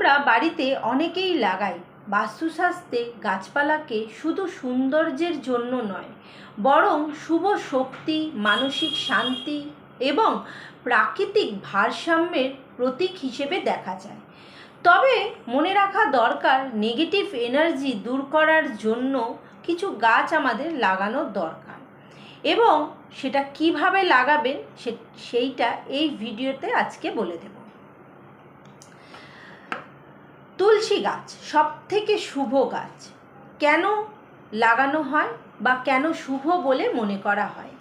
আমরা বাড়িতে অনেকেই লাগাই। বাস্তুশাস্ত্রে গাছপালাকে শুধু সৌন্দর্যের জন্য নয়, বরং শুভ শক্তি, মানসিক শান্তি এবং প্রাকৃতিক ভারসাম্যের প্রতীক হিসেবে দেখা যায়। তবে মনে রাখা দরকার, নেগেটিভ এনার্জি দূর করার জন্য কিছু গাছ আমাদের লাগানোর দরকার, এবং সেটা কিভাবে লাগাবেন সেইটা এই ভিডিওতে আজকে বলে দেব। তুলসী গাছ সবথেকে শুভ গাছ। কেন লাগানো হয় বা কেন শুভ বলে মনে করা হয়?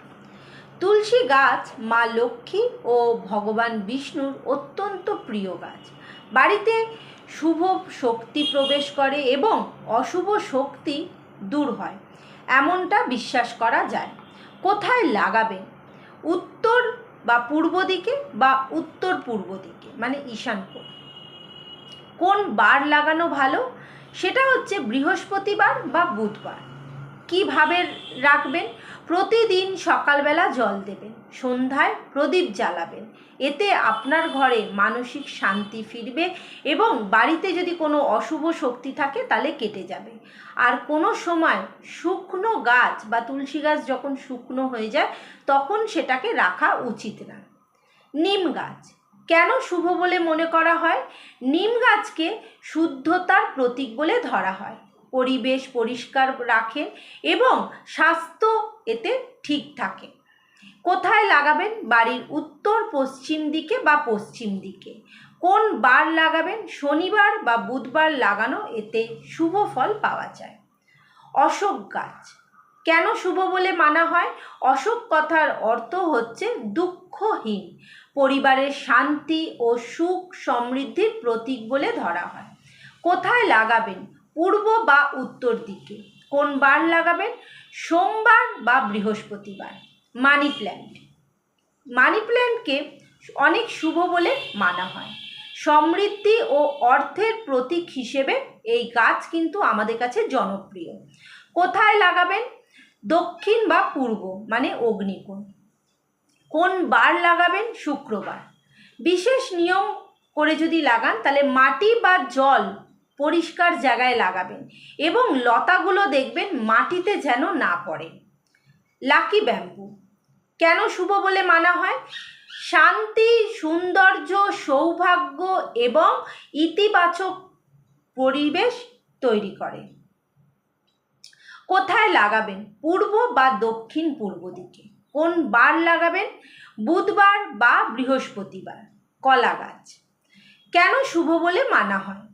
তুলসী গাছ মা লক্ষ্মী ও ভগবান বিষ্ণুর অত্যন্ত প্রিয় গাছ। বাড়িতে শুভ শক্তি প্রবেশ করে এবং অশুভ শক্তি দূর হয়, এমনটা বিশ্বাস করা যায়। কোথায় লাগাবেন? উত্তর বা পূর্ব দিকে বা উত্তর পূর্ব দিকে, মানে ঈশান কোণ। কোন বার লাগানো ভালো? সেটা হচ্ছে বৃহস্পতিবার বা বুধবার। কিভাবে রাখবেন? প্রতিদিন সকালবেলা জল দেবেন, সন্ধ্যায় প্রদীপ জ্বালাবেন। এতে আপনার ঘরে মানসিক শান্তি ফিরবে এবং বাড়িতে যদি কোনো অশুভ শক্তি থাকে তাহলে কেটে যাবে। আর কোনো সময় শুকনো গাছ বা তুলসী গাছ যখন শুকনো হয়ে যায় তখন সেটাকে রাখা উচিত না। নিম গাছ কেন শুভ বলে মনে করা হয়? নিম গাছকে শুদ্ধতার প্রতীক বলে ধরা হয়। পরিবেশ পরিষ্কার রাখে এবং স্বাস্থ্য এতে ঠিক থাকে। কোথায় লাগাবেন? বাড়ির উত্তর পশ্চিম দিকে বা পশ্চিম দিকে। কোন বার লাগাবেন? শনিবার বা বুধবার লাগানো এতে শুভ ফল পাওয়া যায়। অশোক গাছ কেন শুভ বলে মানা হয়? অশোক কথার অর্থ হচ্ছে দুঃখহীন, পরিবারের শান্তি ও সুখ সমৃদ্ধির প্রতীক বলে ধরা হয়। কোথায় লাগাবেন? পূর্ব বা উত্তর দিকে। কোন বার লাগাবেন? সোমবার বা বৃহস্পতিবার। মানি প্ল্যান্ট, মানি প্ল্যান্টকে অনেক শুভ বলে মানা হয়। সমৃদ্ধি ও অর্থের প্রতীক হিসেবে এই গাছ কিন্তু আমাদের কাছে জনপ্রিয়। কোথায় লাগাবেন? দক্ষিণ বা পূর্ব, মানে অগ্নিকোণ। কোন বার লাগাবেন? শুক্রবার। বিশেষ নিয়ম করে যদি লাগান তাহলে মাটি বা জল পরিষ্কার জায়গায় লাগাবেন এবং লতাগুলো দেখবেন মাটিতে যেন না পড়ে। লাকি ব্যাম্বু কেন শুভ বলে মানা হয়? শান্তি, সৌন্দর্য, সৌভাগ্য এবং ইতিবাচক পরিবেশ তৈরি করে। কোথায় লাগাবেন? পূর্ব বা দক্ষিণ পূর্ব দিকে। কোন বার লাগাবেন? বুধবার বা বৃহস্পতিবার। কলা গাছ কেন শুভ বলে মানা হয়?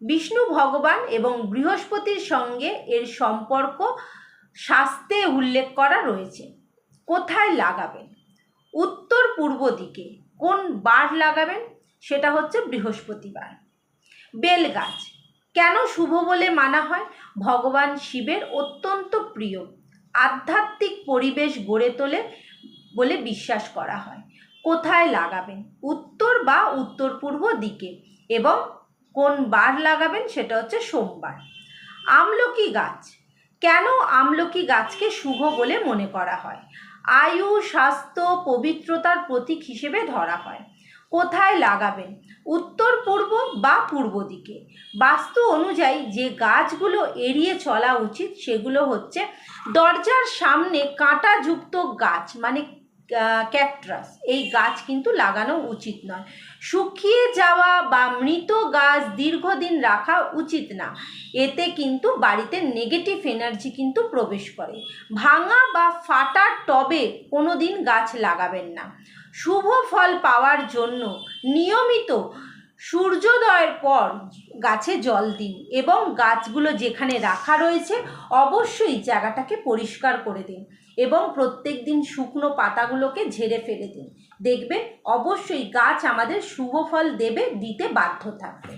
বিষ্ণু ভগবান এবং বৃহস্পতির সঙ্গে এর সম্পর্ক শাস্ত্রে উল্লেখ করা রয়েছে। কোথায় লাগাবেন? উত্তর পূর্ব দিকে। কোন বার লাগাবেন? সেটা হচ্ছে বৃহস্পতিবার। বেল গাছ কেন শুভ বলে মানা হয়? ভগবান শিবের অত্যন্ত প্রিয়, আধ্যাত্মিক পরিবেশ গড়ে তোলে বলে বিশ্বাস করা হয়। কোথায় লাগাবেন? উত্তর বা উত্তর পূর্ব দিকে এবং কোন বার লাগাবেন? সেটা হচ্ছে সোমবার। আমলকি গাছ কেন আমলকি গাছকে শুভ বলে মনে করা হয়? আয়ু, স্বাস্থ্য, পবিত্রতার প্রতীক হিসেবে ধরা হয়। কোথায় লাগাবেন? উত্তর পূর্ব বা পূর্ব দিকে। বাস্তু অনুযায়ী যে গাছগুলো এড়িয়ে চলা উচিত সেগুলো হচ্ছে দরজার সামনে কাঁটাযুক্ত গাছ, মানে ক্যাকটাস, এই গাছ কিন্তু লাগানো উচিত নয়। শুকিয়ে যাওয়া বা মৃত গাছ দীর্ঘদিন রাখা উচিত না, এতে কিন্তু বাড়িতে নেগেটিভ এনার্জি কিন্তু প্রবেশ করে। ভাঙা বা ফাটা টবে কোনো দিন গাছ লাগাবেন না। শুভ ফল পাওয়ার জন্য নিয়মিত সূর্যোদয়ের পর গাছে জল দিন এবং গাছগুলো যেখানে রাখা রয়েছে অবশ্যই জায়গাটাকে পরিষ্কার করে দিন এবং প্রত্যেক দিন শুকনো পাতাগুলোকে ঝেড়ে ফেলে দিন। দেখবেন অবশ্যই গাছ আমাদের শুভ ফল দিতে বাধ্য থাকবে।